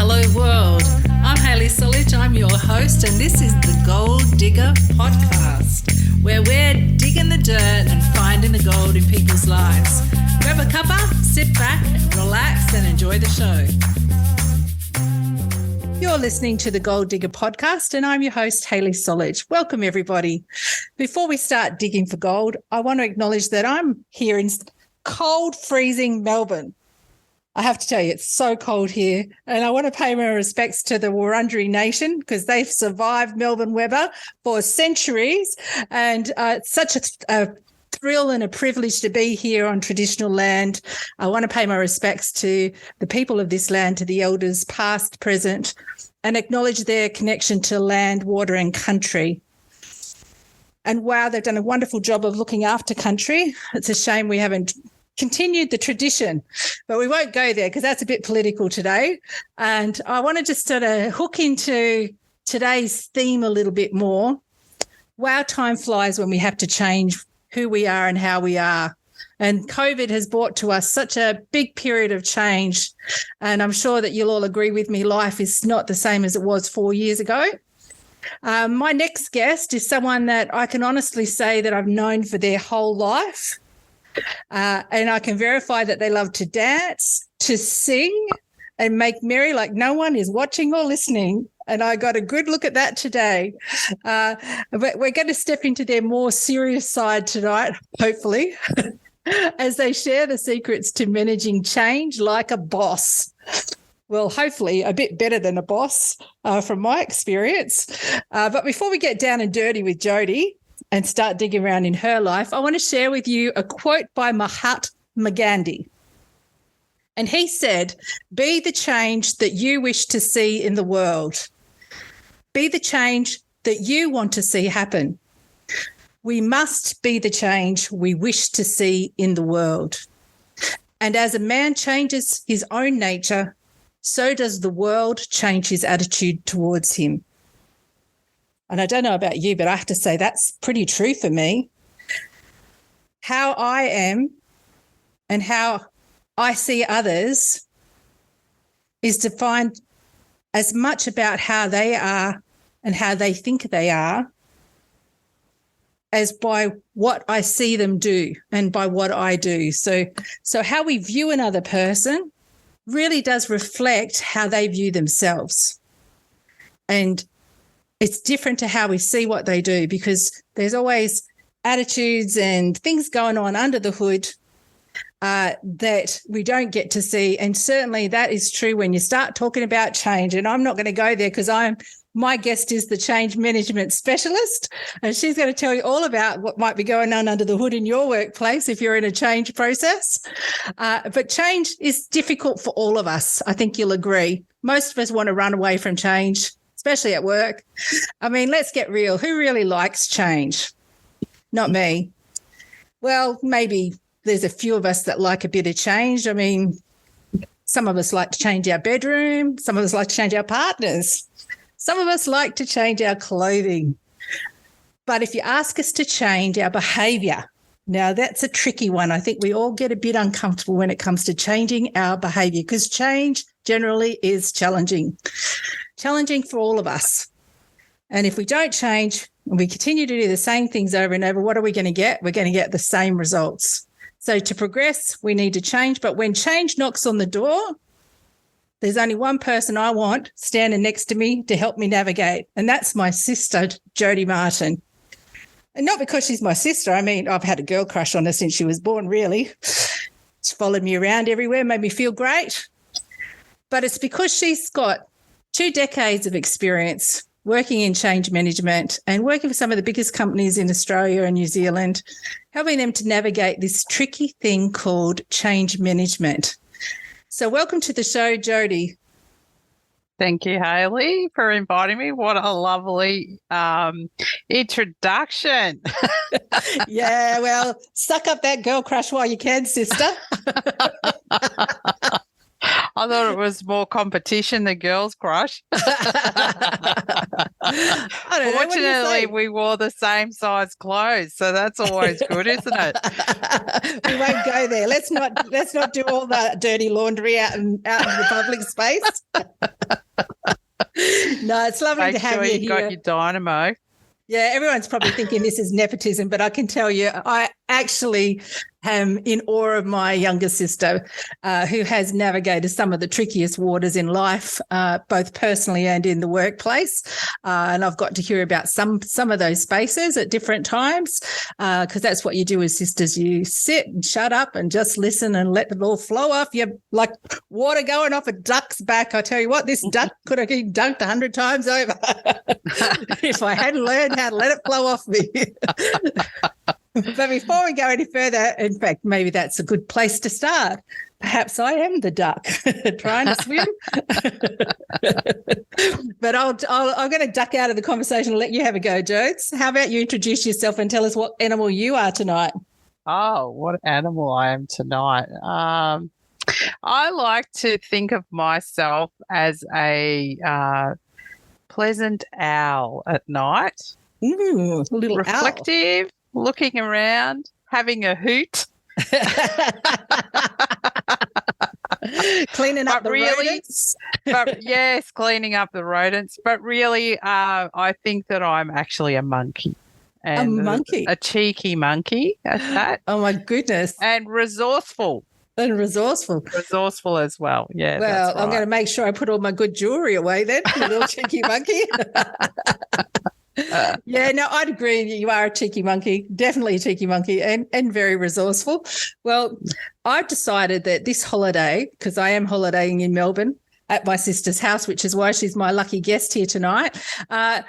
Hello world, I'm Hayley Solich, I'm your host, and this is the Gold Digger Podcast, where we're digging the dirt and finding the gold in people's lives. Grab a cuppa, sit back, relax and enjoy the show. You're listening to the Gold Digger Podcast, and I'm your host, Hayley Solich. Welcome, everybody. Before we start digging for gold, I want to acknowledge that I'm here in cold, freezing Melbourne. I have to tell you, it's so cold here, and I want to pay my respects to the Wurundjeri Nation because they've survived Melbourne weather for centuries, and it's such a thrill and a privilege to be here on traditional land. I want to pay my respects to the people of this land, to the elders past, present, and acknowledge their connection to land, water and country. And wow, they've done a wonderful job of looking after country. It's a shame we haven't continued the tradition, but we won't go there because that's a bit political today. And I want to just sort of hook into today's theme a little bit more. Wow, time flies when we have to change who we are and how we are. And COVID has brought to us such a big period of change. And I'm sure that you'll all agree with me, life is not the same as it was 4 years ago. My next guest is someone that I can honestly say that I've known for their whole life. And I can verify that they love to dance, to sing and make merry like no one is watching or listening. And I got a good look at that today. But we're going to step into their more serious side tonight, hopefully, as they share the secrets to managing change like a boss. Well, hopefully a bit better than a boss from my experience. But before we get down and dirty with Jodi and start digging around in her life, I want to share with you a quote by Mahatma Gandhi. And he said, "Be the change that you wish to see in the world. Be the change that you want to see happen. We must be the change we wish to see in the world. And as a man changes his own nature, so does the world change his attitude towards him." And I don't know about you, but I have to say that's pretty true for me. How I am and how I see others is defined as much about how they are and how they think they are as by what I see them do and by what I do. So how we view another person really does reflect how they view themselves. And it's different to how we see what they do because there's always attitudes and things going on under the hood that we don't get to see. And certainly that is true when you start talking about change. And I'm not going to go there because my guest is the change management specialist, and she's going to tell you all about what might be going on under the hood in your workplace if you're in a change process. But change is difficult for all of us. I think you'll agree. Most of us want to run away from change, especially at work. I mean, let's get real. Who really likes change? Not me. Well, maybe there's a few of us that like a bit of change. I mean, some of us like to change our bedroom. Some of us like to change our partners. Some of us like to change our clothing. But if you ask us to change our behaviour, now that's a tricky one. I think we all get a bit uncomfortable when it comes to changing our behaviour because change generally is challenging for all of us. And if we don't change and we continue to do the same things over and over, what are we going to get? We're going to get the same results. So to progress, we need to change. But when change knocks on the door, there's only one person I want standing next to me to help me navigate, and that's my sister, Jodi Martin. And not because she's my sister. I mean, I've had a girl crush on her since she was born, really. She's followed me around everywhere, made me feel great. But it's because she's got 2 decades of experience working in change management and working for some of the biggest companies in Australia and New Zealand, helping them to navigate this tricky thing called change management. So welcome to the show, Jodi. Thank you, Hayley, for inviting me. What a lovely introduction. Yeah, well, suck up that girl crush while you can, sister. I thought it was more competition than girls' crush. I don't know. What do you Fortunately, say? we wore the same size clothes, so that's always good, isn't it? We won't go there. Let's not do all that dirty laundry out in the public space. No, it's lovely to have Make sure you you here. got your dynamo. Yeah, everyone's probably thinking this is nepotism, but I can tell you, I actually am in awe of my younger sister, who has navigated some of the trickiest waters in life, both personally and in the workplace. And I've got to hear about some of those spaces at different times, because that's what you do as sisters. You sit and shut up and just listen and let it all flow off. You're like water going off a duck's back. I tell you what, this duck could have been dunked 100 times over if I hadn't learned how to let it flow off me. But before we go any further, in fact, maybe that's a good place to start. Perhaps I am the duck trying to swim. But I'm going to duck out of the conversation and let you have a go, Jodes. How about you introduce yourself and tell us what animal you are tonight? Oh, what animal I am tonight. I like to think of myself as a pleasant owl at night. A little reflective, looking around, having a hoot. Cleaning up the rodents. But yes, cleaning up the rodents. But really, I think that I'm actually a monkey. And a monkey? A cheeky monkey at that. Oh, my goodness. And resourceful. And resourceful. Resourceful as well. Yeah. Well, that's right. I'm going to make sure I put all my good jewellery away then, you little cheeky monkey. Yeah, no, I'd agree. You are a cheeky monkey, definitely a cheeky monkey, and very resourceful. Well, I've decided that this holiday, because I am holidaying in Melbourne at my sister's house, which is why she's my lucky guest here tonight, that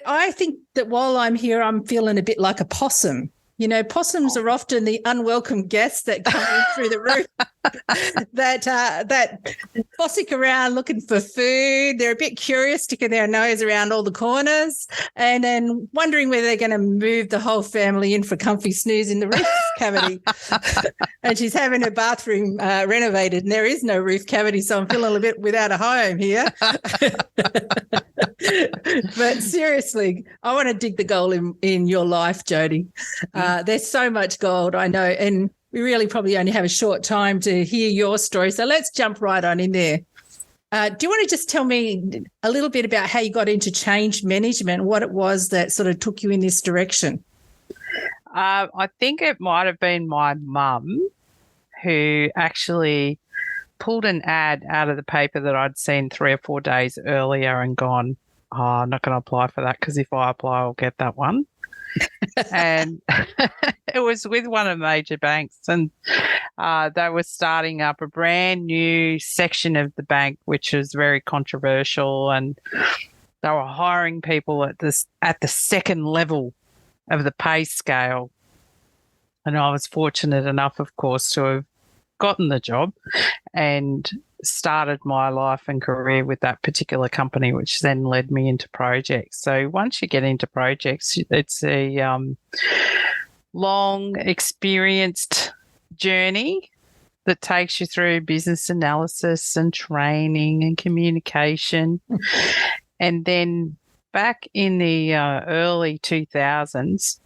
I think that while I'm here, I'm feeling a bit like a possum. You know, possums are often the unwelcome guests that come in through the roof that fossick around looking for food. They're a bit curious, sticking their nose around all the corners and then wondering whether they're going to move the whole family in for comfy snooze in the roof cavity. And she's having her bathroom renovated and there is no roof cavity, so I'm feeling a bit without a home here. But seriously, I want to dig the gold in your life, Jodi. There's so much gold, I know, and we really probably only have a short time to hear your story. So let's jump right on in there. Do you want to just tell me a little bit about how you got into change management, what it was that sort of took you in this direction? I think it might have been my mum who actually pulled an ad out of the paper that I'd seen 3 or 4 days earlier and gone, oh, I'm not going to apply for that because if I apply, I'll get that one. And it was with one of the major banks and they were starting up a brand new section of the bank, which was very controversial, and they were hiring people at the second level of the pay scale. And I was fortunate enough, of course, to have gotten the job and started my life and career with that particular company, which then led me into projects. So once you get into projects, it's a long, experienced journey that takes you through business analysis and training and communication. And then back in the early 2000s,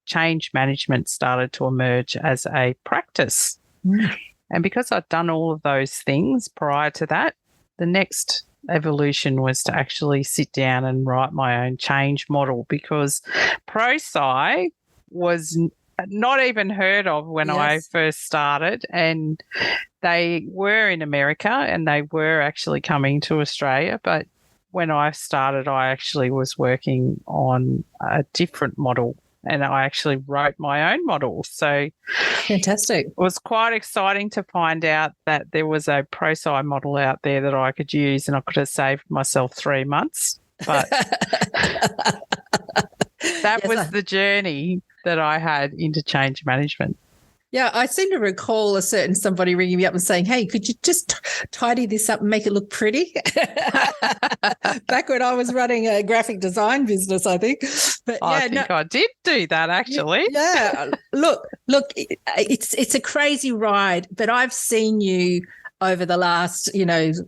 change management started to emerge as a practice. And because I'd done all of those things prior to that, the next evolution was to actually sit down and write my own change model, because ProSci was not even heard of when I first started, and they were in America and they were actually coming to Australia. But when I started, I actually was working on a different model. And I actually wrote my own model. So fantastic. It was quite exciting to find out that there was a ProSci model out there that I could use, and I could have saved myself 3 months. But that was the journey that I had into change management. Yeah, I seem to recall a certain somebody ringing me up and saying, hey, could you just tidy this up and make it look pretty? Back when I was running a graphic design business, I think. But I think I did do that, actually. Yeah. Look, it's a crazy ride, but I've seen you over the last,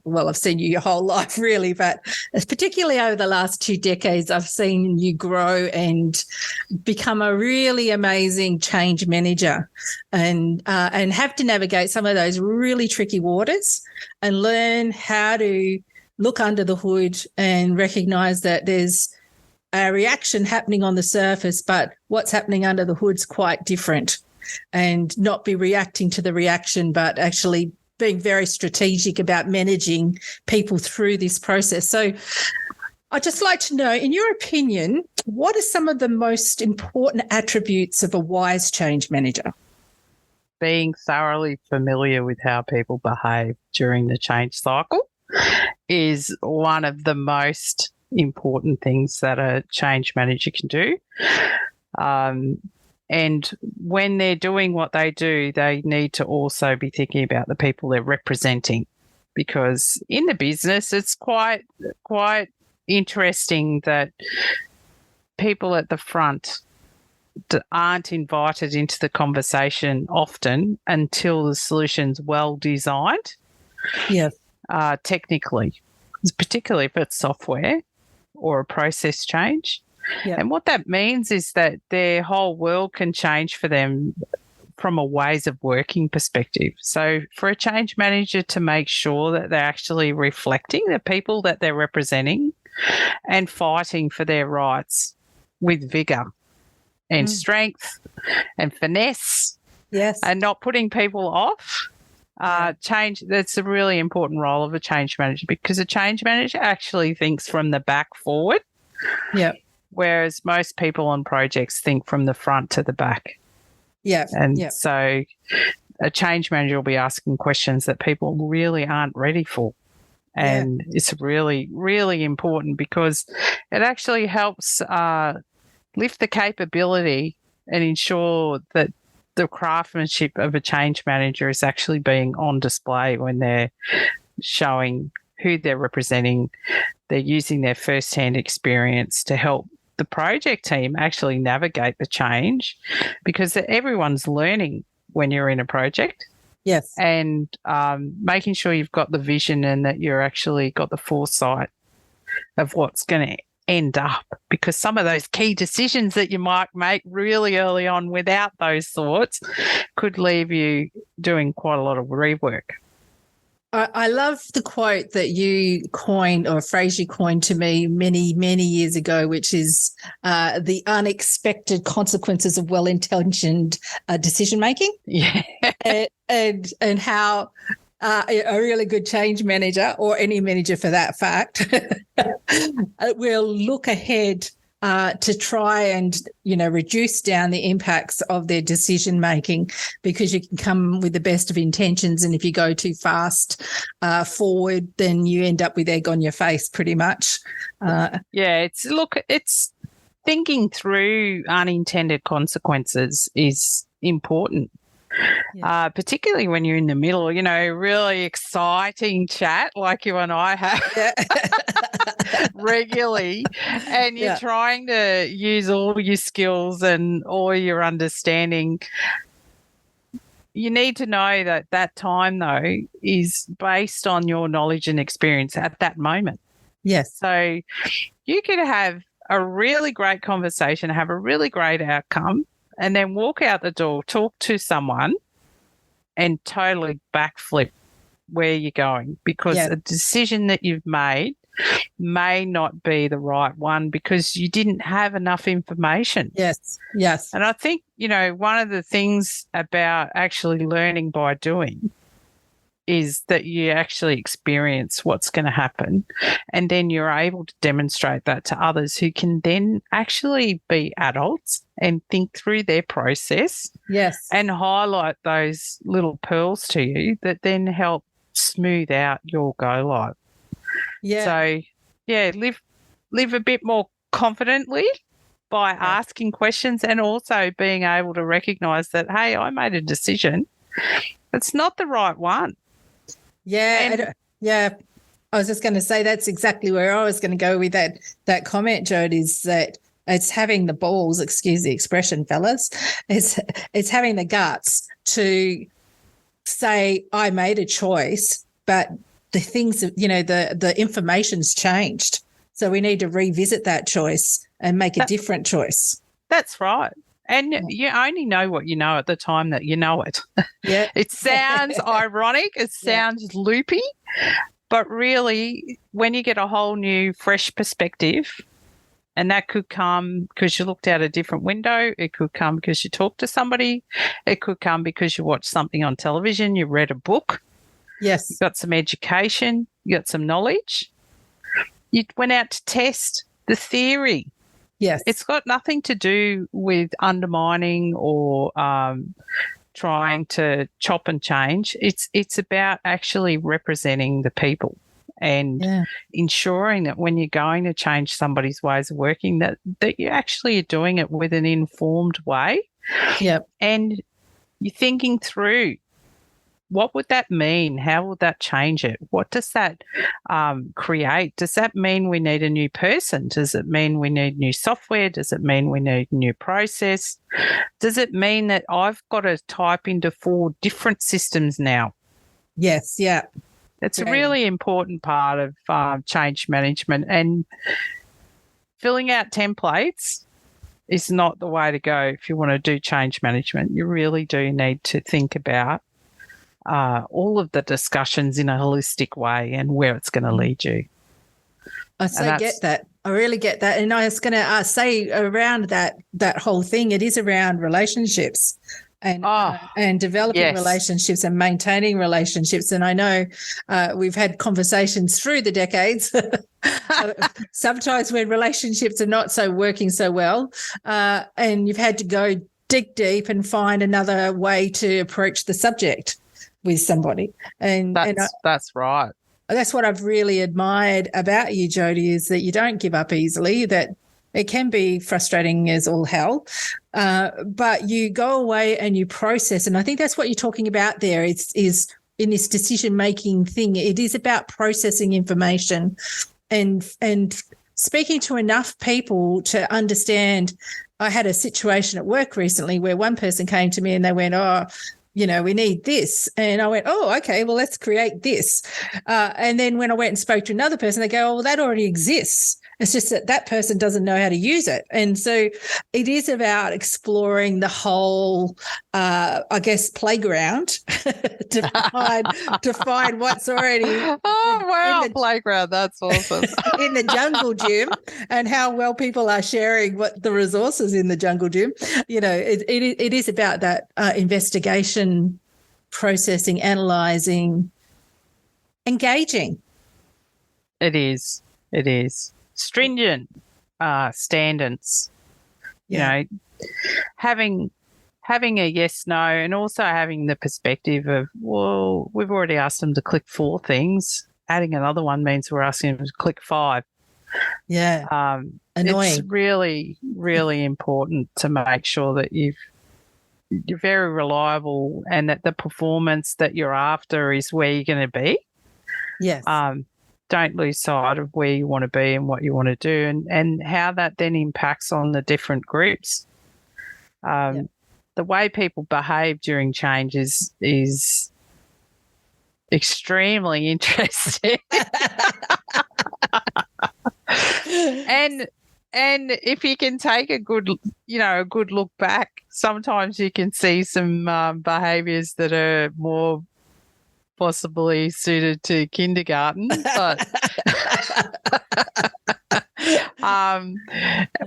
well, I've seen you your whole life really, but particularly over the last 2 decades, I've seen you grow and become a really amazing change manager and have to navigate some of those really tricky waters and learn how to look under the hood and recognize that there's a reaction happening on the surface, but what's happening under the hood's quite different, and not be reacting to the reaction, but actually being very strategic about managing people through this process. So I'd just like to know, in your opinion, what are some of the most important attributes of a wise change manager? Being thoroughly familiar with how people behave during the change cycle is one of the most important things that a change manager can do. And when they're doing what they do, they need to also be thinking about the people they're representing, because in the business, it's quite interesting that people at the front aren't invited into the conversation often until the solution's well designed. Yes. Technically, particularly if it's software or a process change. Yep. And what that means is that their whole world can change for them from a ways of working perspective. So for a change manager to make sure that they're actually reflecting the people that they're representing and fighting for their rights with vigour and strength and finesse, yes, and not putting people off. Change, that's a really important role of a change manager, because a change manager actually thinks from the back forward. Yeah. Whereas most people on projects think from the front to the back. Yeah. And so a change manager will be asking questions that people really aren't ready for. And it's really, really important, because it actually helps lift the capability and ensure that the craftsmanship of a change manager is actually being on display when they're showing who they're representing. They're using their first-hand experience to help the project team actually navigate the change, because everyone's learning when you're in a project. Yes. And making sure you've got the vision and that you're actually got the foresight of what's going to end up, because some of those key decisions that you might make really early on without those thoughts could leave you doing quite a lot of rework. I love the quote that you coined, or a phrase you coined to me many, many years ago, which is the unexpected consequences of well-intentioned decision-making. Yeah. and how a really good change manager, or any manager for that fact, will look ahead to try and, reduce down the impacts of their decision making, because you can come with the best of intentions, and if you go too fast forward, then you end up with egg on your face, pretty much. It's thinking through unintended consequences is important. Yeah. Particularly when you're in the middle, really exciting chat like you and I have regularly, and you're trying to use all your skills and all your understanding. You need to know that that time, though, is based on your knowledge and experience at that moment. Yes. So you could have a really great conversation, have a really great outcome, and then walk out the door, talk to someone, and totally backflip where you're going, because a decision that you've made may not be the right one because you didn't have enough information. Yes, yes. And I think, one of the things about actually learning by doing is that you actually experience what's going to happen, and then you're able to demonstrate that to others who can then actually be adults and think through their process. Yes. And highlight those little pearls to you that then help smooth out your go live. Yeah. So, live a bit more confidently by asking questions, and also being able to recognize that, hey, I made a decision. It's not the right one. Yeah. I was just going to say that's exactly where I was going to go with that comment, Jodi, is that it's having the balls, excuse the expression, fellas, it's having the guts to say I made a choice, but the things, the information's changed. So we need to revisit that choice and make a different choice. That's right. And you only know what you know at the time that you know it. Yeah. It sounds ironic. It sounds loopy. But really, when you get a whole new, fresh perspective, and that could come because you looked out a different window. It could come because you talked to somebody. It could come because you watched something on television. You read a book. Yes. You got some education. You got some knowledge. You went out to test the theory. Yes. It's got nothing to do with undermining or trying to chop and change. It's about actually representing the people and ensuring that when you're going to change somebody's ways of working, that you actually are doing it with an informed way. Yep. And you're thinking through, what would that mean? How would that change it? What does that create? Does that mean we need a new person? Does it mean we need new software? Does it mean we need new process? Does it mean that I've got to type into 4 different systems now? Yes, yeah. It's a really important part of change management, and filling out templates is not the way to go if you want to do change management. You really do need to think about all of the discussions in a holistic way and where it's going to lead you. I so get that. I really get that. And I was going to say around that whole thing, it is around relationships and developing relationships and maintaining relationships. And I know we've had conversations through the decades, sometimes when relationships are not so working so well, and you've had to go dig deep and find another way to approach the subject with somebody. And that's right. That's what I've really admired about you, Jodi, is that you don't give up easily, that it can be frustrating as all hell, but you go away and you process. And I think that's what you're talking about there is in this decision-making thing. It is about processing information and speaking to enough people to understand. I had a situation at work recently where one person came to me and they went, we need this. And I went, okay, well, let's create this. And then when I went and spoke to another person, they go, well, that already exists. It's just that person doesn't know how to use it. And so it is about exploring the whole, playground to find what's already. Playground. That's awesome. In the jungle gym, and how well people are sharing what the resources in the jungle gym. It is about that investigation, processing, analysing, engaging. It is. Stringent standards, having a yes, no, and also having the perspective of, well, we've already asked them to click 4 things. Adding another one means we're asking them to click 5. Yeah. Annoying. It's really, really important to make sure that you're very reliable and that the performance that you're after is where you're going to be. Yes. Don't lose sight of where you want to be and what you want to do and how that then impacts on the different groups. The way people behave during change is extremely interesting. And if you can take a good look back, sometimes you can see some behaviours that are more possibly suited to kindergarten, but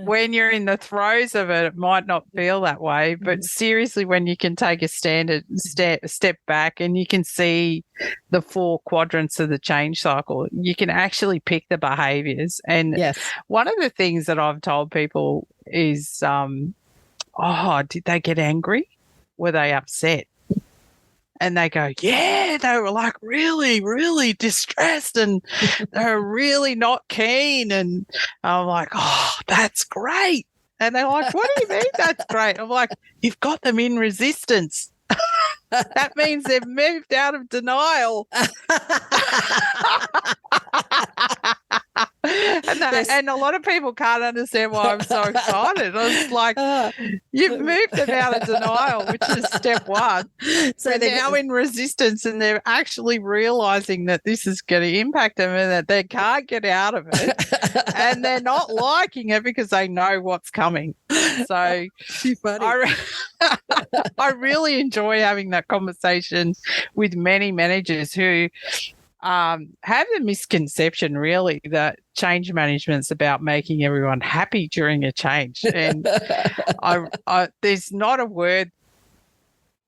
when you're in the throes of it, it might not feel that way. But seriously, when you can take a step back and you can see the 4 quadrants of the change cycle, you can actually pick the behaviours. And one of the things that I've told people is, did they get angry? Were they upset? And they go, yeah, they were like really, really distressed and they're really not keen. And I'm like, that's great. And they're like, what do you mean that's great? I'm like, you've got them in resistance. That means they've moved out of denial. And And a lot of people can't understand why I'm so excited. I was like, you've moved them out of denial, which is step one. So they're now in resistance, and they're actually realizing that this is going to impact them and that they can't get out of it. And they're not liking it because they know what's coming. So I really enjoy having that conversation with many managers who have the misconception, really, that change management's about making everyone happy during a change. And there's not a word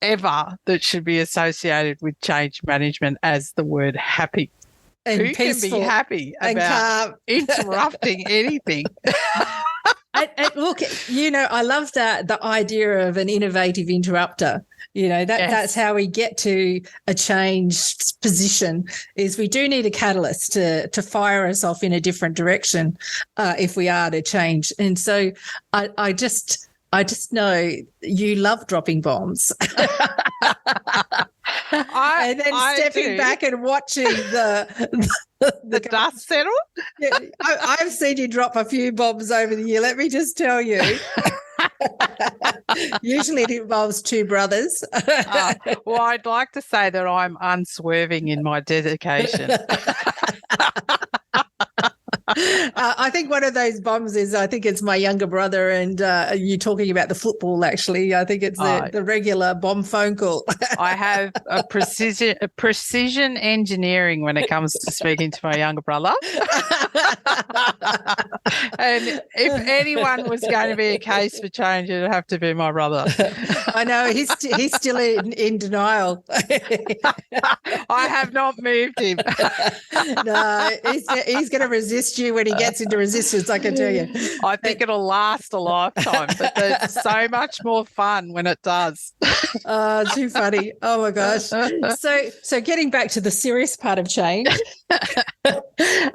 ever that should be associated with change management as the word happy. And who peaceful can be happy about interrupting anything? And look, I love the idea of an innovative interrupter. That's how we get to a changed position. Is we do need a catalyst to fire us off in a different direction if we are to change. And so I just know you love dropping bombs. And then stepping back and watching the dust settle. Yeah, I've seen you drop a few bombs over the year. Let me just tell you. Usually it involves two brothers. Well, I'd like to say that I'm unswerving in my dedication. I think one of those bombs is, I think it's my younger brother, and you talking about the football, actually. I think it's the regular bomb phone call. I have a precision engineering when it comes to speaking to my younger brother. And if anyone was going to be a case for change, it would have to be my brother. I know, he's still in denial. I have not moved him. No, he's going to resist you when he gets into resistance, I can tell you. I think it'll last a lifetime, but it's so much more fun when it does. Oh, too funny. Oh my gosh. So getting back to the serious part of change,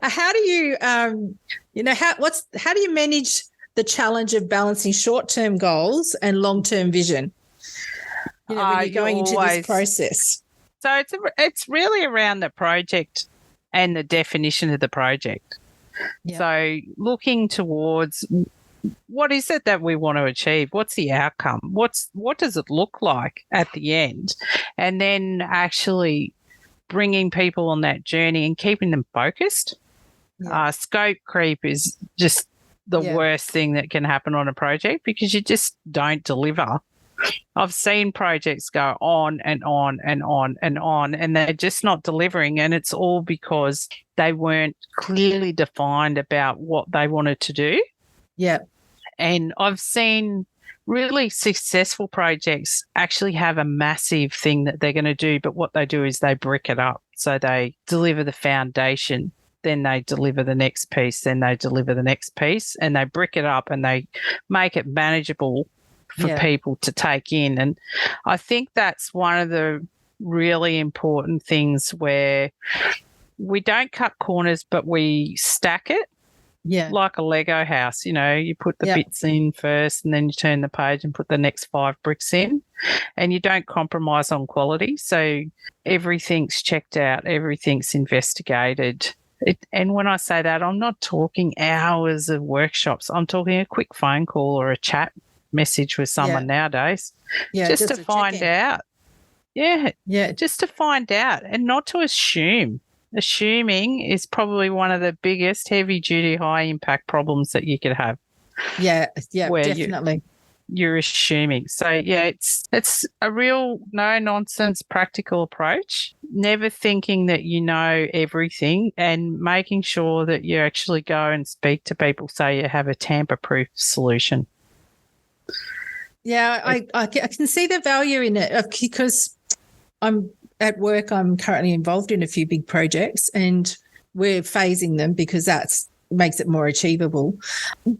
how do you how do you manage the challenge of balancing short-term goals and long-term vision? When you're going into this process. So it's really around the project and the definition of the project. Yeah. So looking towards what is it that we want to achieve? What's the outcome? What does it look like at the end? And then actually bringing people on that journey and keeping them focused. Yeah. Scope creep is just the worst thing that can happen on a project because you just don't deliver. I've seen projects go on and on and on and on, and they're just not delivering, and it's all because they weren't clearly defined about what they wanted to do. Yeah. And I've seen really successful projects actually have a massive thing that they're going to do, but what they do is they brick it up. So they deliver the foundation, then they deliver the next piece, then they deliver the next piece, and they brick it up and they make it manageable for people to take in. And I think that's one of the really important things where we don't cut corners, but we stack it. Yeah. Like a Lego house, you put the bits in first and then you turn the page and put the next 5 bricks in, and you don't compromise on quality. So everything's checked out, everything's investigated. And when I say that, I'm not talking hours of workshops. I'm talking a quick phone call or a chat message with someone nowadays, just to find out. Just to find out and not to assume. Assuming is probably one of the biggest heavy-duty, high-impact problems that you could have. Yeah, definitely. You're assuming. So, it's a real no-nonsense practical approach, never thinking that you know everything and making sure that you actually go and speak to people so you have a tamper-proof solution. Yeah, I can see the value in it because I'm at work. I'm currently involved in a few big projects and we're phasing them because that's makes it more achievable,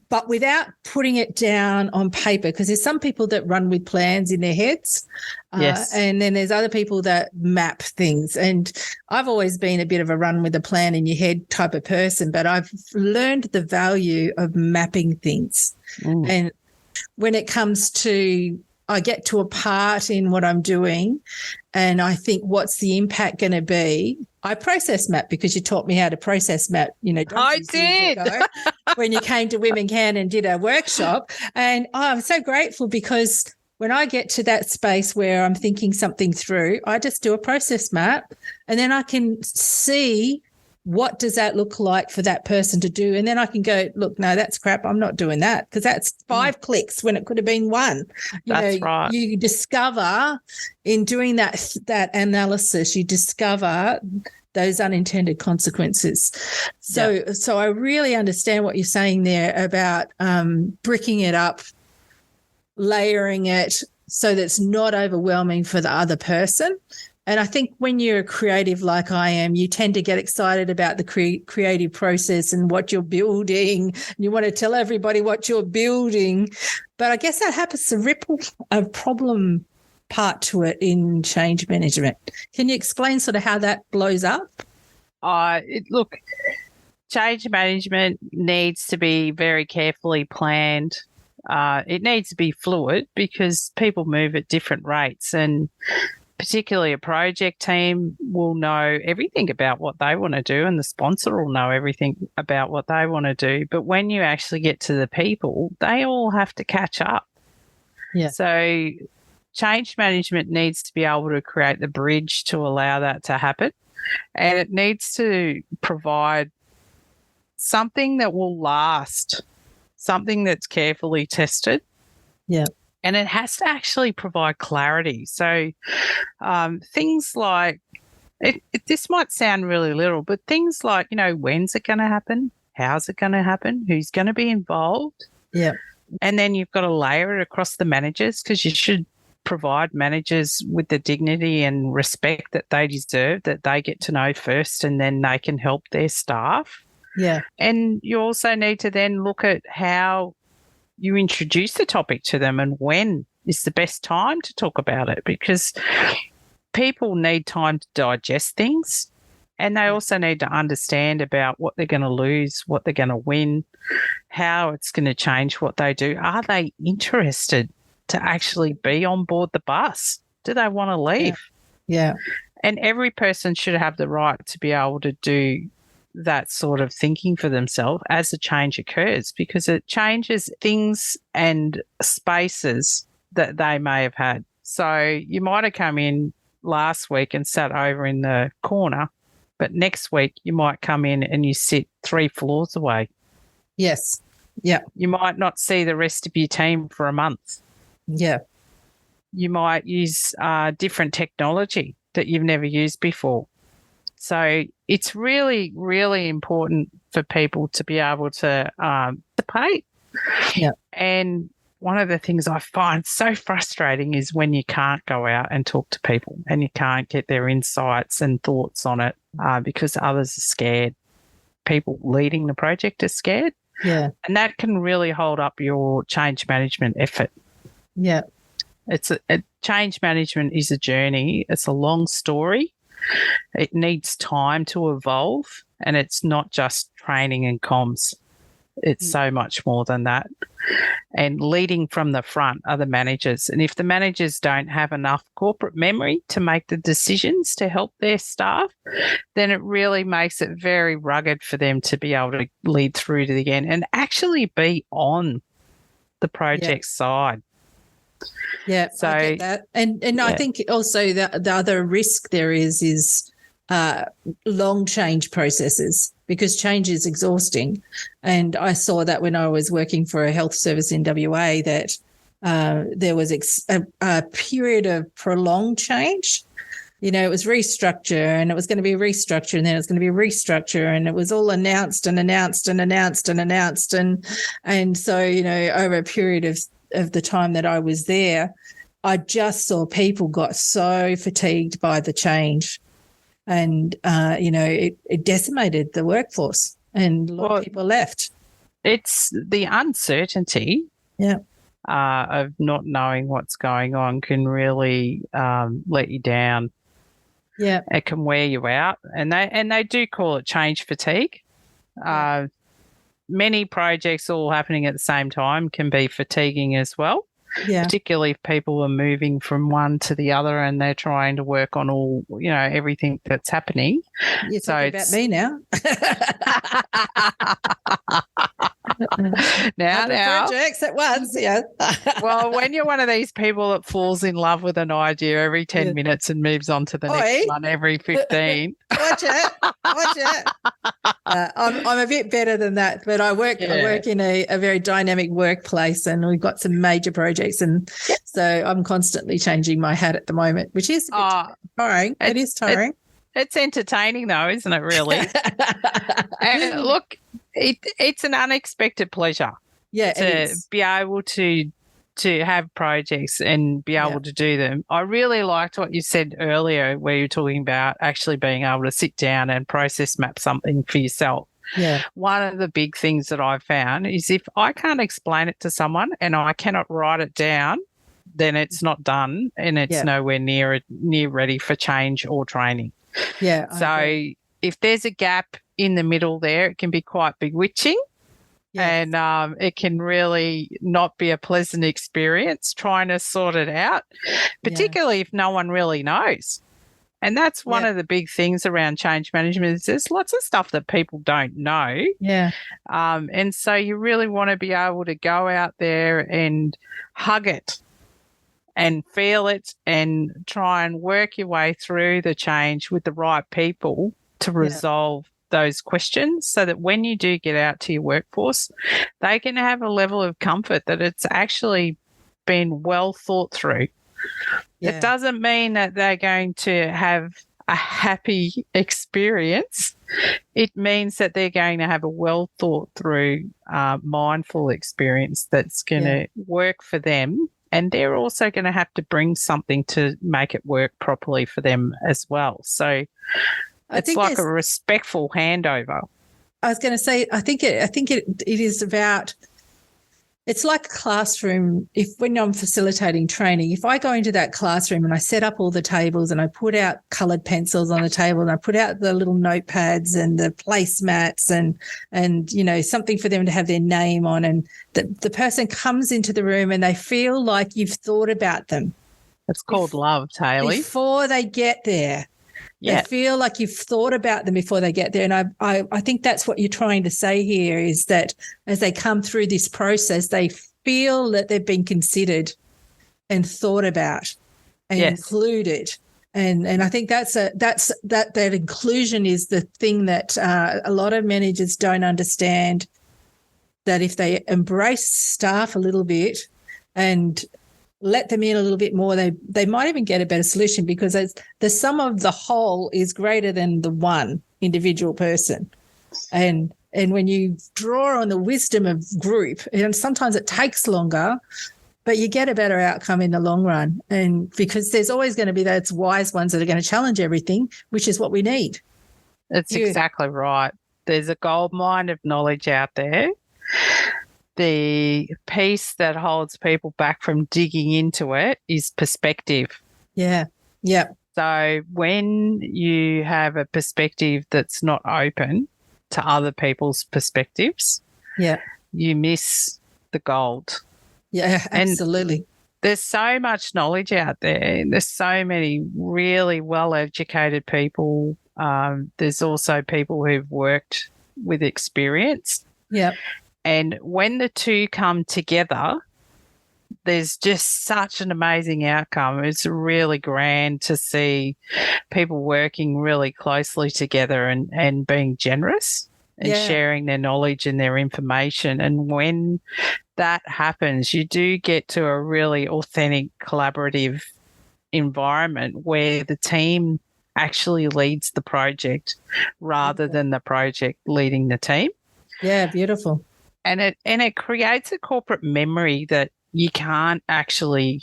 but without putting it down on paper, because there's some people that run with plans in their heads, and then there's other people that map things. And I've always been a bit of a run with a plan in your head type of person, but I've learned the value of mapping things. And when it comes to, I get to a part in what I'm doing and I think, what's the impact going to be? I process map because you taught me how to process map, I donkeys did. years ago when you came to Women Can and did a workshop. And I'm so grateful because when I get to that space where I'm thinking something through, I just do a process map and then I can see what does that look like for that person to do. And then I can go, look, no, that's crap. I'm not doing that because that's 5 clicks when it could have been 1. That's right. You discover in doing that analysis, you discover those unintended consequences. So I really understand what you're saying there about bricking it up, layering it so that it's not overwhelming for the other person. And I think when you're a creative like I am, you tend to get excited about the creative process and what you're building. And you want to tell everybody what you're building. But I guess that happens to ripple a problem part to it in change management. Can you explain sort of how that blows up? Look, change management needs to be very carefully planned. It needs to be fluid because people move at different rates, and particularly a project team will know everything about what they want to do and the sponsor will know everything about what they want to do. But when you actually get to the people, they all have to catch up. Yeah. So change management needs to be able to create the bridge to allow that to happen. And it needs to provide something that will last, something that's carefully tested. Yeah. And it has to actually provide clarity. So things like, this might sound really little, but things like, when's it going to happen? How's it going to happen? Who's going to be involved? Yeah. And then you've got to layer it across the managers because you should provide managers with the dignity and respect that they deserve, that they get to know first, and then they can help their staff. Yeah. And you also need to then look at how you introduce the topic to them and when is the best time to talk about it, because people need time to digest things and they also need to understand about what they're going to lose, what they're going to win, how it's going to change what they do. Are they interested to actually be on board the bus? Do they want to leave? Yeah. And every person should have the right to be able to do that sort of thinking for themselves as a change occurs, because it changes things and spaces that they may have had. So you might have come in last week and sat over in the corner, but next week you might come in and you sit 3 floors away. Yes. Yeah. You might not see the rest of your team for a month. Yeah. You might use different technology that you've never used before. So it's really, really important for people to be able to participate. Yeah. And one of the things I find so frustrating is when you can't go out and talk to people and you can't get their insights and thoughts on it because others are scared. People leading the project are scared. Yeah. And that can really hold up your change management effort. Yeah. Change management is a journey. It's a long story. It needs time to evolve, and it's not just training and comms. It's so much more than that. And leading from the front are the managers. And if the managers don't have enough corporate memory to make the decisions to help their staff, then it really makes it very rugged for them to be able to lead through to the end and actually be on the project side. Yeah, so, I get that. And I think also the other risk there is long change processes, because change is exhausting. And I saw that when I was working for a health service in WA, that there was a period of prolonged change. It was restructure and it was going to be restructure and then it was going to be restructure, and it was all announced and announced and announced and announced. And so, over a period of the time that I was there, I just saw people got so fatigued by the change, and it decimated the workforce, and a lot of people left. It's the uncertainty of not knowing what's going on can really let you down. Yeah, it can wear you out, and they do call it change fatigue. Many projects all happening at the same time can be fatiguing as well. Yeah. particularly if people are moving from one to the other and they're trying to work on all, everything that's happening. You're talking about me now. now, projects at once, yeah. Well, when you're one of these people that falls in love with an idea every 10 minutes and moves on to the next one every 15. Watch it. I'm a bit better than that, but I work in a very dynamic workplace, and we've got some major projects, and so I'm constantly changing my hat at the moment, which is a bit tiring. It is tiring. It's entertaining though, isn't it, really? And look, it's an unexpected pleasure. Yeah, to be able to have projects and be able to do them. I really liked what you said earlier, where you're talking about actually being able to sit down and process map something for yourself. Yeah. One of the big things that I've found is if I can't explain it to someone and I cannot write it down, then it's not done and it's nowhere near ready for change or training. Yeah. So if there's a gap in the middle there, it can be quite bewitching. Yes. And it can really not be a pleasant experience trying to sort it out, particularly if no one really knows. And that's one of the big things around change management is there's lots of stuff that people don't know. Yeah. And so you really want to be able to go out there and hug it and feel it and try and work your way through the change with the right people to resolve those questions, so that when you do get out to your workforce, they can have a level of comfort that it's actually been well thought through. It doesn't mean that they're going to have a happy experience. It means that they're going to have a well thought through, mindful experience that's going to work for them. And they're also going to have to bring something to make it work properly for them as well. So it's like a respectful handover. I was going to say, I think it is about, it's like a classroom. When I'm facilitating training, if I go into that classroom and I set up all the tables and I put out coloured pencils on the table and I put out the little notepads and the placemats and something for them to have their name on, and the person comes into the room and they feel like you've thought about them. It's called love, Hayley. Before they get there. They feel like you've thought about them before they get there. And I think that's what you're trying to say here, is that as they come through this process, they feel that they've been considered and thought about and included. And I think that inclusion is the thing that a lot of managers don't understand, that if they embrace staff a little bit and let them in a little bit more, they might even get a better solution, because the sum of the whole is greater than the one individual person. And when you draw on the wisdom of group, and sometimes it takes longer, but you get a better outcome in the long run. And because there's always going to be those wise ones that are going to challenge everything, which is what we need. That's exactly right. There's a gold mine of knowledge out there. The piece that holds people back from digging into it is perspective. Yeah. Yeah. So when you have a perspective that's not open to other people's perspectives, you miss the gold. Yeah, absolutely. And there's so much knowledge out there. There's so many really well-educated people. There's also people who've worked with experience. Yeah. And when the two come together, there's just such an amazing outcome. It's really grand to see people working really closely together and being generous and sharing their knowledge and their information. And when that happens, you do get to a really authentic, collaborative environment where the team actually leads the project rather than the project leading the team. Yeah, beautiful. And it creates a corporate memory that you can't actually,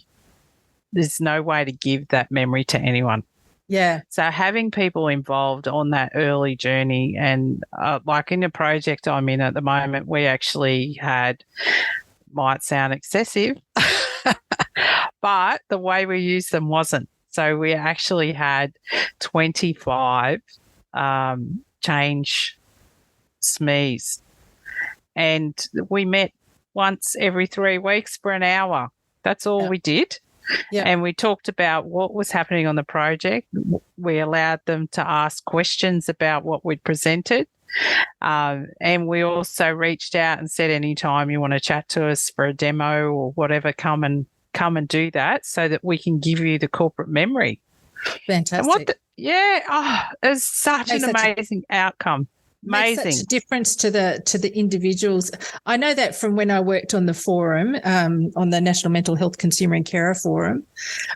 there's no way to give that memory to anyone. Yeah. So having people involved on that early journey, and like in the project I'm in at the moment, we actually had, might sound excessive, but the way we used them wasn't. So we actually had 25 change SMEs. And we met once every 3 weeks for an hour That's all we did. Yeah. And we talked about what was happening on the project. We allowed them to ask questions about what we'd presented. And we also reached out and said, anytime you want to chat to us for a demo or whatever, come and do that so that we can give you the corporate memory. Fantastic. It's such an amazing outcome. Amazing. Makes such a difference to the individuals. I know that from when I worked on the forum, on the National Mental Health Consumer and Carer Forum,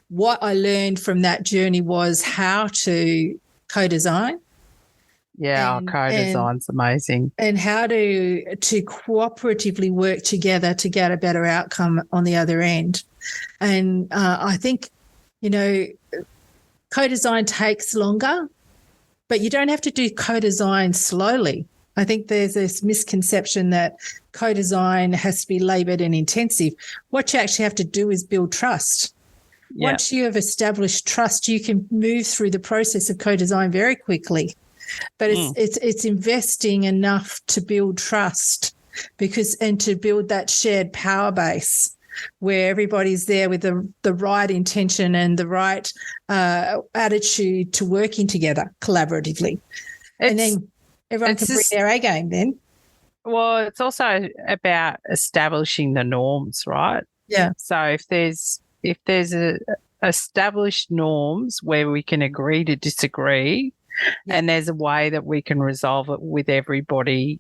what I learned from that journey was how to co-design. Yeah, co-design's amazing. And how to cooperatively work together to get a better outcome on the other end. And I think, co-design takes longer, but you don't have to do co-design slowly. I think there's this misconception that co-design has to be laboured and intensive. What you actually have to do is build trust. Yeah. Once you have established trust, you can move through the process of co-design very quickly. But it's investing enough to build trust and to build that shared power base where everybody's there with the right intention and the right attitude to working together collaboratively. And then everyone can bring their A game then. Well, it's also about establishing the norms, right? Yeah. So if there's established norms where we can agree to disagree, and there's a way that we can resolve it with everybody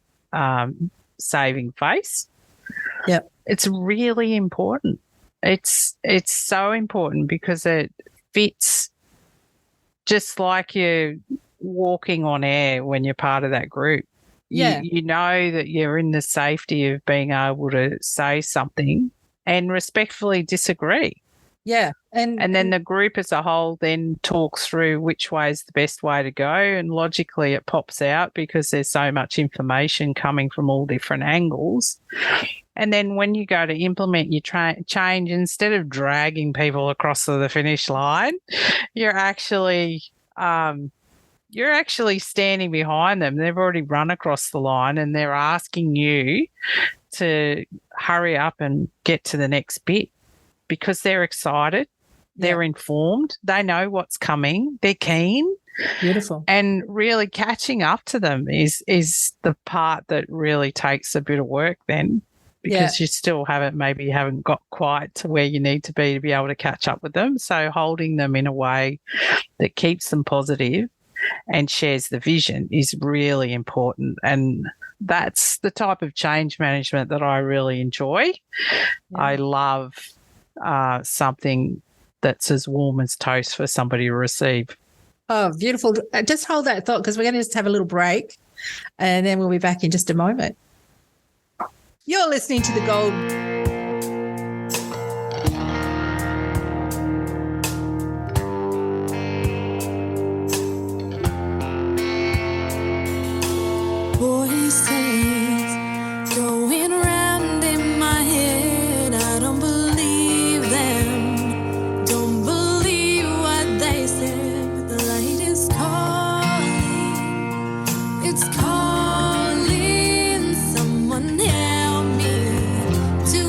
saving face. Yeah. It's really important. It's so important because it fits just like you're walking on air when you're part of that group. Yeah. You know that you're in the safety of being able to say something and respectfully disagree. Yeah. And then the group as a whole then talks through which way is the best way to go. And logically it pops out because there's so much information coming from all different angles. And then when you go to implement your change, instead of dragging people across to the finish line, you're actually standing behind them. They've already run across the line and they're asking you to hurry up and get to the next bit. Because they're excited, they're informed, they know what's coming, they're keen. Beautiful. And really catching up to them is the part that really takes a bit of work then, because you still haven't got quite to where you need to be able to catch up with them. So holding them in a way that keeps them positive and shares the vision is really important. And that's the type of change management that I really enjoy. Yeah. I love something that's as warm as toast for somebody to receive. Oh, beautiful. Just hold that thought because we're going to just have a little break and then we'll be back in just a moment. You're listening to The Gold. Voices going round in my head. I don't believe them. Don't believe what they said. The light is calling. It's calling. Someone help me to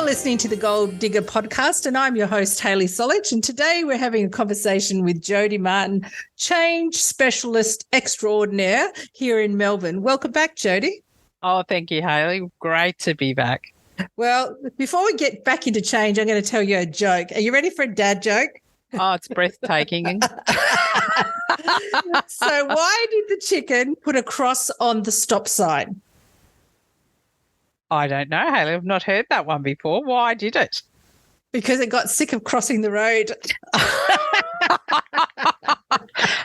listening to the Gold Digger podcast, and I'm your host, Hayley Solich. And today we're having a conversation with Jodi Martin, change specialist extraordinaire here in Melbourne. Welcome back, Jodi. Oh, thank you, Hayley. Great to be back. Well, before we get back into change, I'm going to tell you a joke. Are you ready for a dad joke? Oh, it's breathtaking. So why did the chicken put a cross on the stop sign? I don't know, Hayley. I've not heard that one before. Why did it? Because it got sick of crossing the road.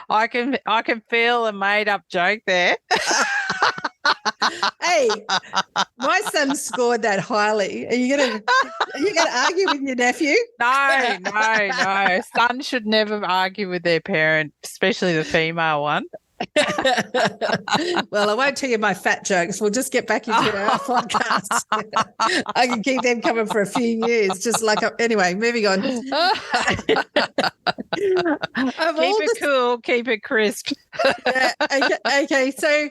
I can feel a made-up joke there. Hey, my son scored that highly. Are you gonna argue with your nephew? No. Sons should never argue with their parent, especially the female one. Well, I won't tell you my fat jokes. We'll just get back into our podcast. I can keep them coming for a few years. Anyway, moving on. Keep it cool, keep it crisp. Yeah, okay. So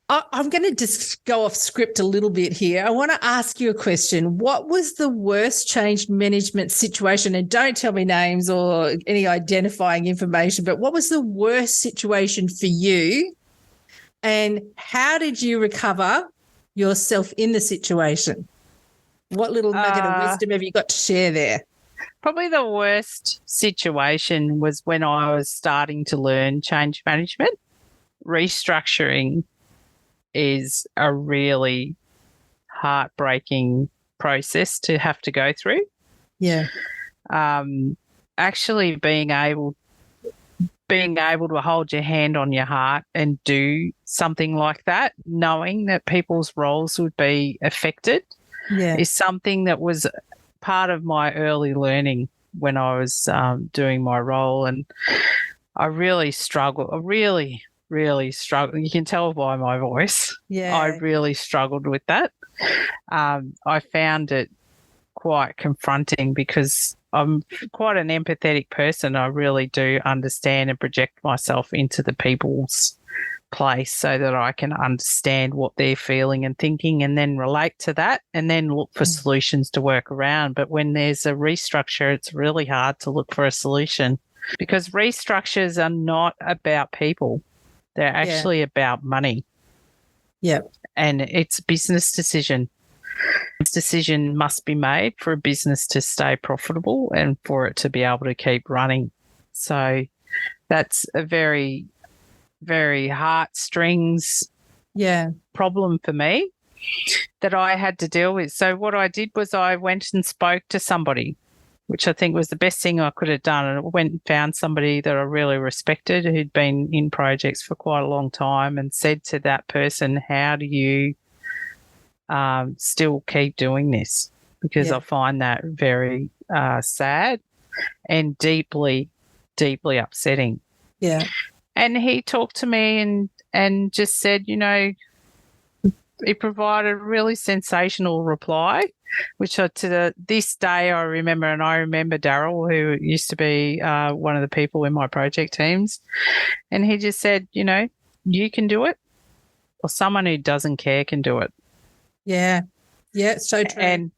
I'm going to just go off script a little bit here. I want to ask you a question. What was the worst change management situation? And don't tell me names or any identifying information, but what was the worst situation for you? And how did you recover yourself in the situation? What little nugget of wisdom have you got to share there? Probably the worst situation was when I was starting to learn change management. Restructuring is a really heartbreaking process to have to go through. Yeah. Actually being able to hold your hand on your heart and do something like that, knowing that people's roles would be affected, is something that was part of my early learning when I was doing my role. And I really struggled. Really struggled. You can tell by my voice. Yeah. I really struggled with that. I found it quite confronting because I'm quite an empathetic person. I really do understand and project myself into the people's place so that I can understand what they're feeling and thinking and then relate to that and then look for solutions to work around. But when there's a restructure, it's really hard to look for a solution because restructures are not about people. They're actually about money. Yeah. And it's a business decision. This decision must be made for a business to stay profitable and for it to be able to keep running. So that's a very, very heartstrings problem for me that I had to deal with. So what I did was I went and spoke to somebody, which I think was the best thing I could have done. And I went and found somebody that I really respected who'd been in projects for quite a long time and said to that person, how do you still keep doing this? Because I find that very sad and deeply, deeply upsetting. Yeah. And he talked to me and just said, he provided a really sensational reply, which to this day I remember, and I remember Daryl, who used to be one of the people in my project teams, and he just said, you can do it, or someone who doesn't care can do it. Yeah, it's so true.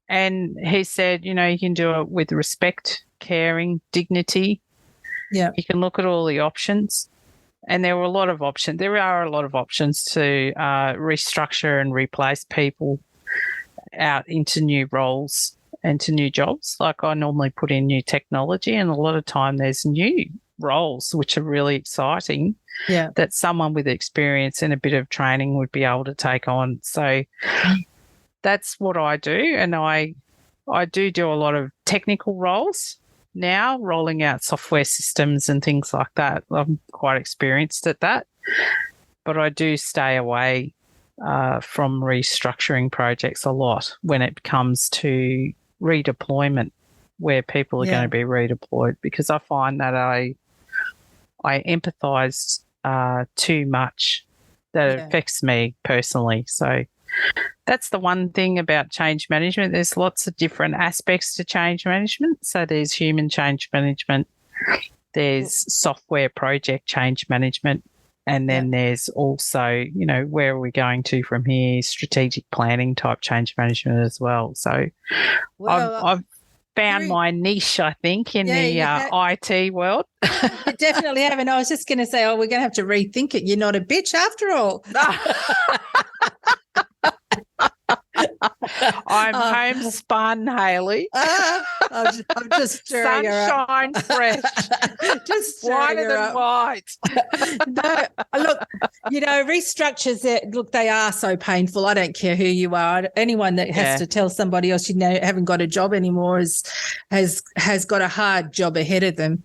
And he said, you can do it with respect, caring, dignity. Yeah, you can look at all the options. And there were a lot of options. There are a lot of options to restructure and replace people out into new roles and to new jobs. Like I normally put in new technology, and a lot of time there's new roles which are really exciting that someone with experience and a bit of training would be able to take on. So that's what I do. And I do a lot of technical roles now, rolling out software systems and things like that. I'm quite experienced at that. But I do stay away from restructuring projects a lot when it comes to redeployment, where people are going to be redeployed, because I find that I empathise too much that it affects me personally. So that's the one thing about change management. There's lots of different aspects to change management. So there's human change management, there's software project change management, And then there's also, you know, where are we going to from here? Strategic planning type change management as well. So I've found my niche, I think, in the IT world. You definitely have. And I was just going to say, we're going to have to rethink it. You're not a bitch after all. I'm homespun, Hayley. I'm just stirring sunshine fresh, just whiter than white. No, look, you know, restructures. Look, they are so painful. I don't care who you are. Anyone that has to tell somebody else, you know, haven't got a job anymore has got a hard job ahead of them.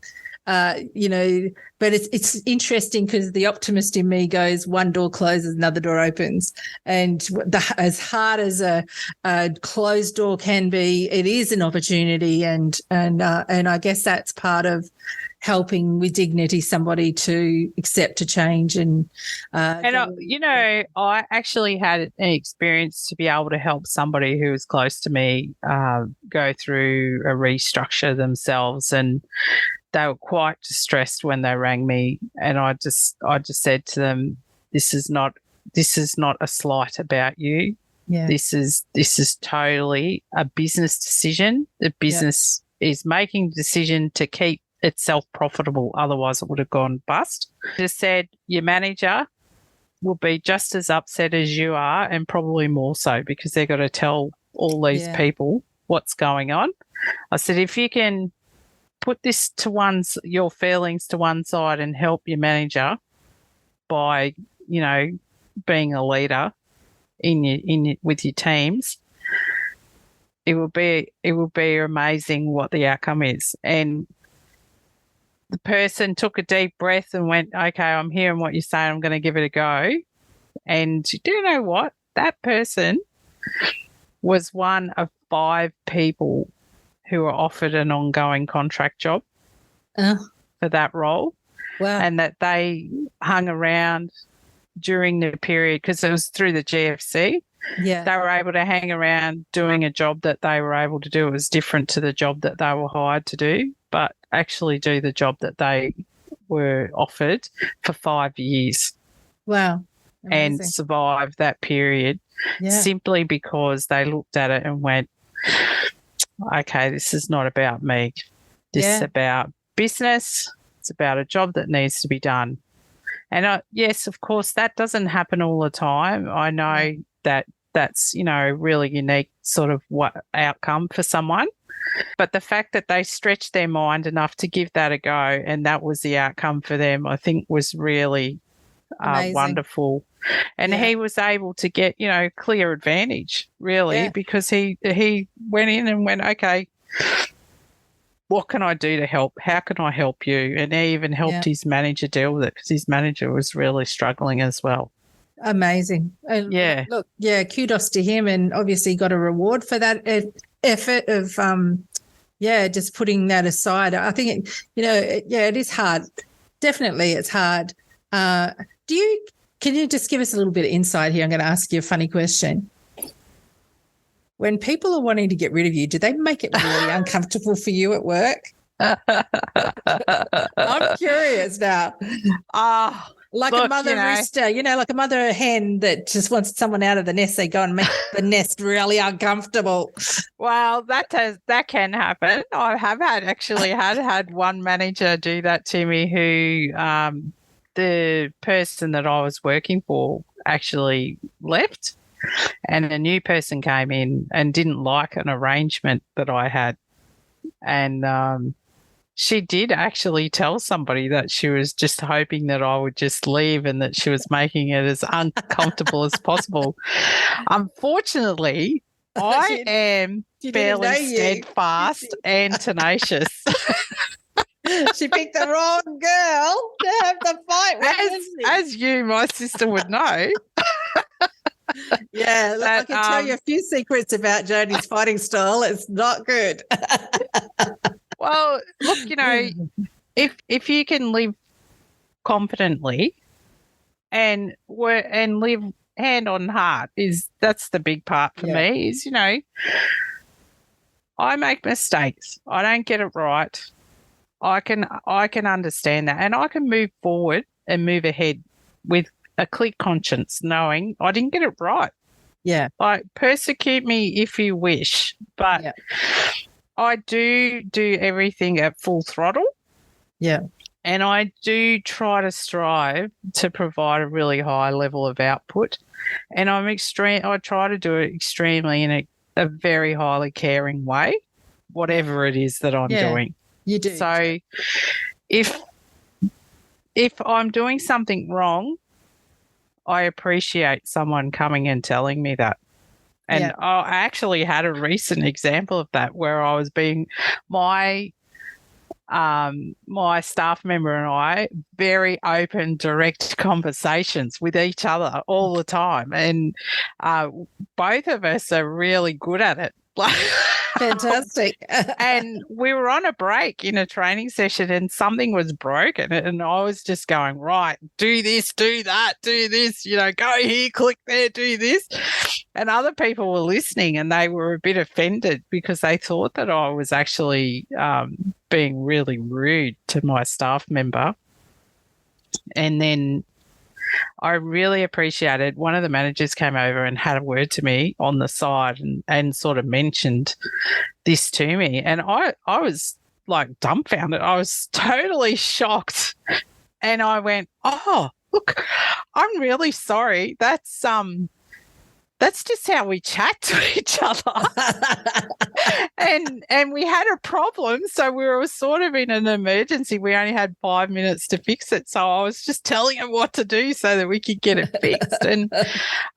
You know, but it's interesting because the optimist in me goes, one door closes, another door opens, and as hard as a closed door can be, it is an opportunity, and I guess that's part of helping with dignity somebody to accept a change and you know, I actually had an experience to be able to help somebody who was close to me go through a restructure themselves, and they were quite distressed when they rang me, and I just said to them, this is not a slight about you. Yeah. This is totally a business decision. The business is making the decision to keep itself profitable, otherwise it would have gone bust. Just said your manager will be just as upset as you are, and probably more so, because they've got to tell all these people what's going on. I said, if you can put this to your feelings to one side and help your manager by, you know, being a leader with your teams, it will be amazing what the outcome is. And the person took a deep breath and went, okay, I'm hearing what you're saying, I'm going to give it a go. And do you know what? That person was one of 5 people who were offered an ongoing contract job for that role. Wow. And that they hung around during the period, because it was through the GFC. Yeah. They were able to hang around doing a job that they were able to do. It was different to the job that they were hired to do, but actually do the job that they were offered for 5 years. Wow. Amazing. And survive that period simply because they looked at it and went, okay, this is not about me. This is about business. It's about a job that needs to be done. And yes, of course, that doesn't happen all the time. I know that's, you know, a really unique sort of outcome for someone. But the fact that they stretched their mind enough to give that a go, and that was the outcome for them, I think was really wonderful. And he was able to get, you know, clear advantage, really, because he went in and went, okay, what can I do to help? How can I help you? And he even helped his manager deal with it, because his manager was really struggling as well. Amazing. And look, kudos to him, and obviously got a reward for that effort of just putting that aside. I think it is hard. Definitely it's hard. Can you just give us a little bit of insight here? I'm going to ask you a funny question. When people are wanting to get rid of you, do they make it really uncomfortable for you at work? I'm curious now. Like a mother rooster, like a mother hen that just wants someone out of the nest. They go and make the nest really uncomfortable. Well, that can happen. I have had one manager do that to me, who the person that I was working for actually left, and a new person came in and didn't like an arrangement that I had. And she did actually tell somebody that she was just hoping that I would just leave, and that she was making it as uncomfortable as possible. Unfortunately, I am fairly steadfast and tenacious. She picked the wrong girl to have the fight with. As you, my sister, would know. Yeah, I can tell you a few secrets about Jodi's fighting style. It's not good. Well, look, if you can live confidently and live hand on heart, that's the big part for me. Is I make mistakes. I don't get it right. I can understand that, and I can move forward and move ahead with a clear conscience, knowing I didn't get it right. Yeah. Like, persecute me if you wish, but Yeah. I do everything at full throttle. Yeah. And I do try to strive to provide a really high level of output. And I try to do it extremely in a very highly caring way, whatever it is that I'm doing. You do. So if I'm doing something wrong, I appreciate someone coming and telling me that. And I actually had a recent example of that where I was being my staff member and I, very open, direct conversations with each other all the time. And both of us are really good at it. Fantastic. And we were on a break in a training session and something was broken. And I was just going, right, do this, do that, do this, go here, click there, do this. And other people were listening and they were a bit offended because they thought that I was actually being really rude to my staff member. And then I really appreciated one of the managers came over and had a word to me on the side and sort of mentioned this to me. And I was like dumbfounded. I was totally shocked. And I went, oh, look, I'm really sorry. That's just how we chat to each other. and we had a problem. So we were sort of in an emergency. We only had 5 minutes to fix it. So I was just telling him what to do so that we could get it fixed. And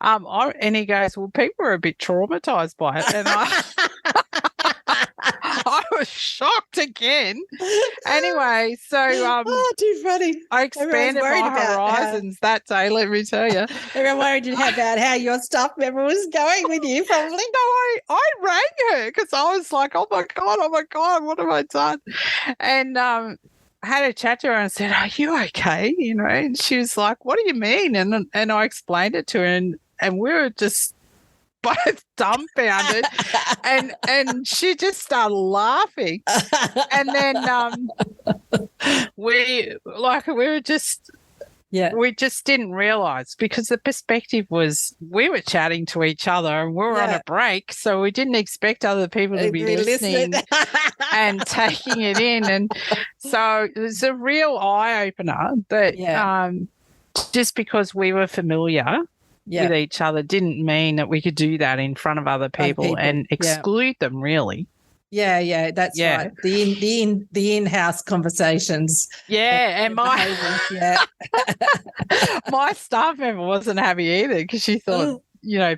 and he goes, well, people are a bit traumatized by it. And I was shocked again. Anyway, so too funny. I expanded my horizons that day, let me tell you. Everyone worried about how your staff member was going with you, probably. No, I rang her because I was like, oh my God, what have I done? And I had a chat to her and said, are you okay? And she was like, what do you mean? And I explained it to her and we were just both dumbfounded and she just started laughing. And then we just didn't realize because the perspective was we were chatting to each other and we were on a break, so we didn't expect other people to be listening and taking it in. And so it was a real eye-opener that just because we were familiar with each other didn't mean that we could do that in front of other people and exclude them, really. Yeah, that's right. The in-house conversations. Yeah, and my staff member wasn't happy either because she thought,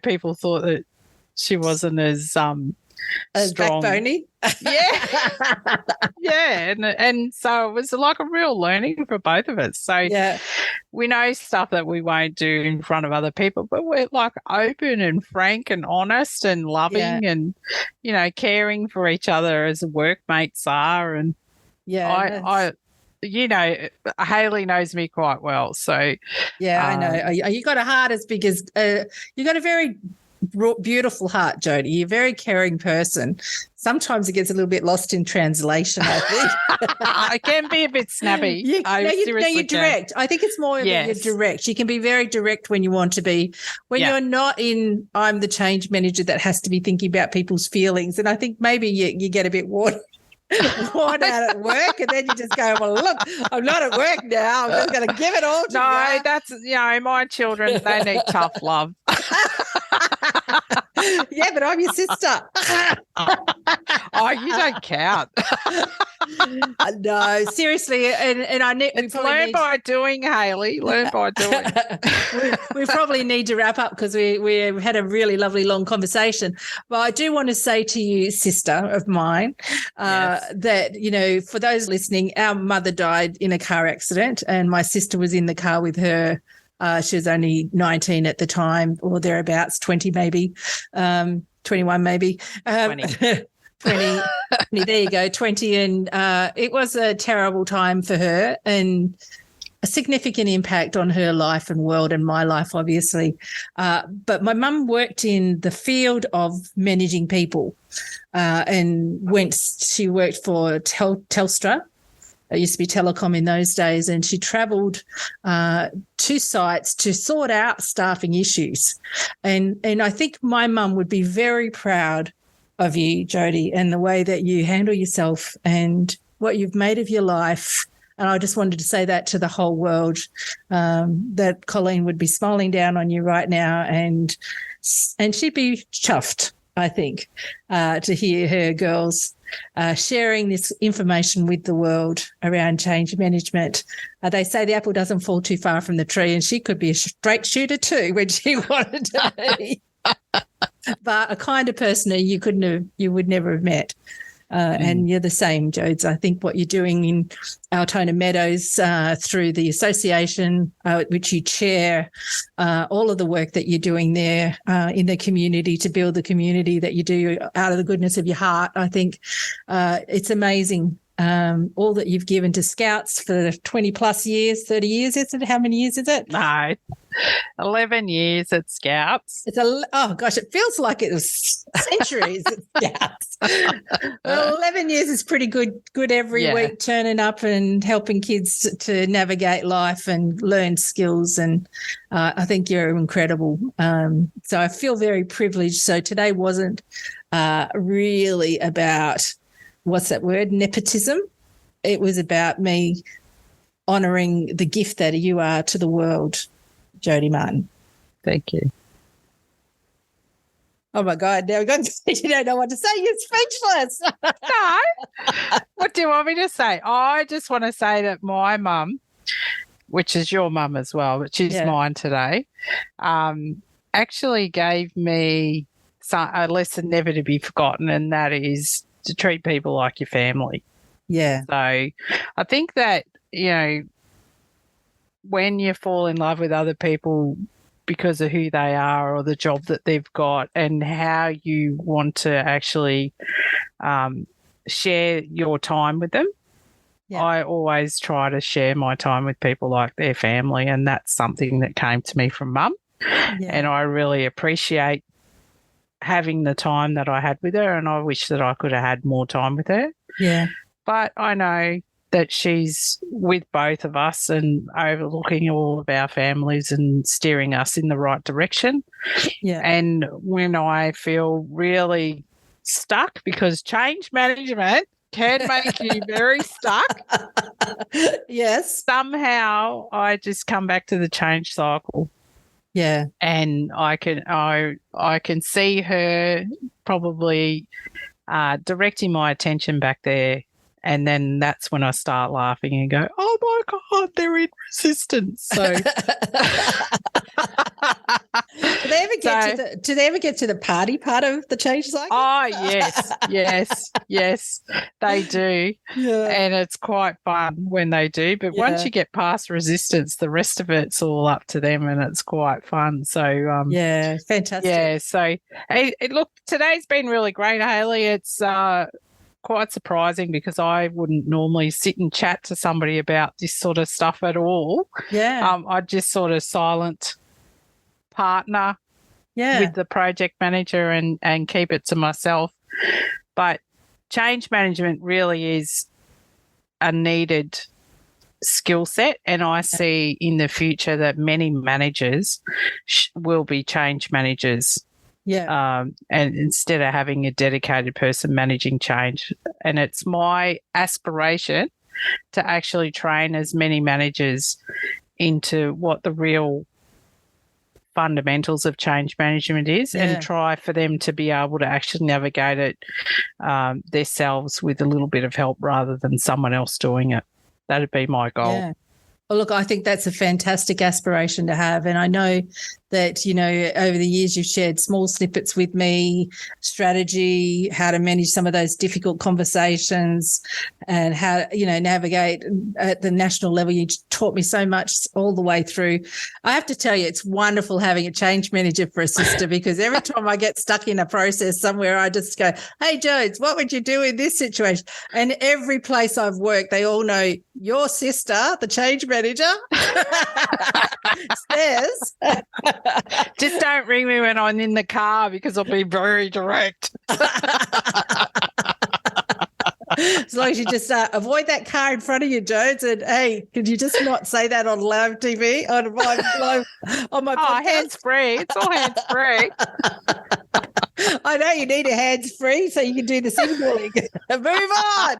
people thought that she wasn't as strong. Backbony. And so it was like a real learning for both of us. So we know stuff that we won't do in front of other people, but we're like open and frank and honest and loving and caring for each other as workmates are. And I Hayley knows me quite well, so I know you got a heart as big as you got a very beautiful heart, Jodi. You're a very caring person. Sometimes it gets a little bit lost in translation, I think. I can be a bit snappy. You're direct. I think it's more that you're direct. You can be very direct when you want to be. When you're not in, I'm the change manager that has to be thinking about people's feelings. And I think maybe you get a bit worn out at work, and then you just go, well, look, I'm not at work now. I'm just going to give it all to you. No, that's, my children, they need tough love. Yeah, but I'm your sister. Oh, you don't count. No, seriously, and I need. It's learn by doing, Hayley. Learn by doing. we probably need to wrap up because we had a really lovely long conversation. But I do want to say to you, sister of mine, that for those listening, our mother died in a car accident, and my sister was in the car with her. She was only 19 at the time, or thereabouts, 20 maybe, 21 maybe. 20. 20, there you go, 20. And it was a terrible time for her and a significant impact on her life and world and my life, obviously. But my mum worked in the field of managing people and she worked for Telstra. It used to be telecom in those days, and she travelled to sites to sort out staffing issues. And I think my mum would be very proud of you, Jodi, and the way that you handle yourself and what you've made of your life. And I just wanted to say that to the whole world, that Colleen would be smiling down on you right now, and she'd be chuffed, I think, to hear her girls sharing this information with the world around change management. They say the apple doesn't fall too far from the tree, and she could be a straight shooter too when she wanted to be. But a kind of person you would never have met. And you're the same, Jodes. I think what you're doing in Altona Meadows through the association, which you chair, all of the work that you're doing there in the community to build the community that you do out of the goodness of your heart, I think it's amazing. All that you've given to Scouts for 20 plus years, 30 years, is it? How many years is it? No, 11 years at Scouts. Oh gosh, it feels like it was centuries at Scouts. Well, 11 years is pretty good every week, turning up and helping kids to navigate life and learn skills. And I think you're incredible. So I feel very privileged. So today wasn't really about, what's that word, nepotism. It was about me honouring the gift that you are to the world, Jodi Martin. Thank you. Oh, my God. Now you don't know what to say. You're speechless. No. What do you want me to say? I just want to say that my mum, which is your mum as well, but she's mine today, actually gave me a lesson never to be forgotten, and that is to treat people like your family. Yeah. So I think that, when you fall in love with other people because of who they are or the job that they've got and how you want to actually share your time with them, I always try to share my time with people like their family, and that's something that came to me from Mum. Yeah. And I really appreciate having the time that I had with her, and I wish that I could have had more time with her. Yeah. But I know that she's with both of us and overlooking all of our families and steering us in the right direction. Yeah. And when I feel really stuck, because change management can make you very stuck. Yes. Somehow I just come back to the change cycle. Yeah. And I can see her probably directing my attention back there, and then that's when I start laughing and go, oh my God, they're in resistance. So do they ever get to the party part of the change cycle? Oh, yes, they do. Yeah. And it's quite fun when they do. But once you get past resistance, the rest of it's all up to them, and it's quite fun. So fantastic. Yeah, so look, today's been really great, Hayley. It's quite surprising because I wouldn't normally sit and chat to somebody about this sort of stuff at all. Yeah. I'd just sort of silent partner with the project manager and keep it to myself. But change management really is a needed skill set, and I see in the future that many managers will be change managers. Yeah. And instead of having a dedicated person managing change. And it's my aspiration to actually train as many managers into what the real fundamentals of change management is, and try for them to be able to actually navigate it themselves with a little bit of help rather than someone else doing it. That'd be my goal. Yeah. Well, look, I think that's a fantastic aspiration to have. And I know that, over the years you've shared small snippets with me, strategy, how to manage some of those difficult conversations and how, navigate at the national level. You taught me so much all the way through. I have to tell you, it's wonderful having a change manager for a sister, because every time I get stuck in a process somewhere, I just go, hey, Jodes, what would you do in this situation? And every place I've worked, they all know your sister, the change manager, says. Just don't ring me when I'm in the car, because I'll be very direct. As long as you just avoid that car in front of you, Jodes. And hey, could you just not say that on live TV on my podcast? Hands free. It's all hands free. I know you need a hands free so you can do the signaling. Move on.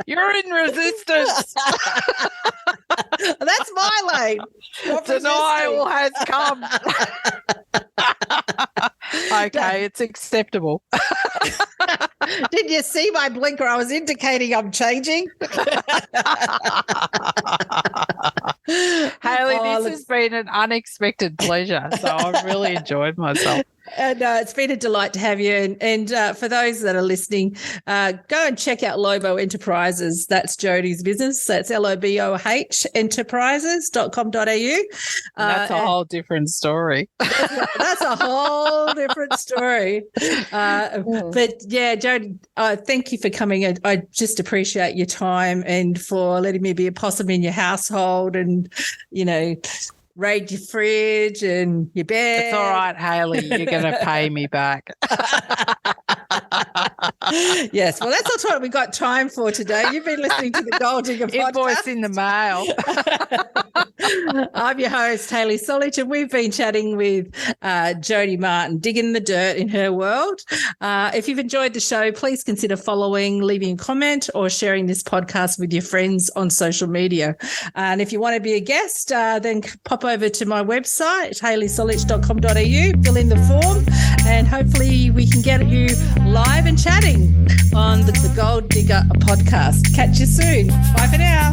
You're in resistance. That's my lane. Denial has come. Okay, it's acceptable. Did you see my blinker? I was indicating I'm changing. Hayley, this has been an unexpected pleasure. So I've really enjoyed myself. And it's been a delight to have you. And for those that are listening, go and check out Lobo Enterprises. That's Jodi's business. That's LOBOH enterprises.com.au. That's a whole different story. That's a whole different story. But yeah, Jodi, thank you for coming. I just appreciate your time and for letting me be a possum in your household and, raid your fridge and your bed. It's all right, Hayley. You're going to pay me back. Yes. Well, that's not what we got time for today. You've been listening to the Gold Digger podcast. Invoice in the mail. I'm your host, Hayley Solich, and we've been chatting with Jodi Martin, digging the dirt in her world. If you've enjoyed the show, please consider following, leaving a comment, or sharing this podcast with your friends on social media. And if you want to be a guest, then pop over to my website, hayleysolich.com.au, fill in the form, and hopefully we can get you live and chatting on the Gold Digger podcast. Catch you soon. Bye for now.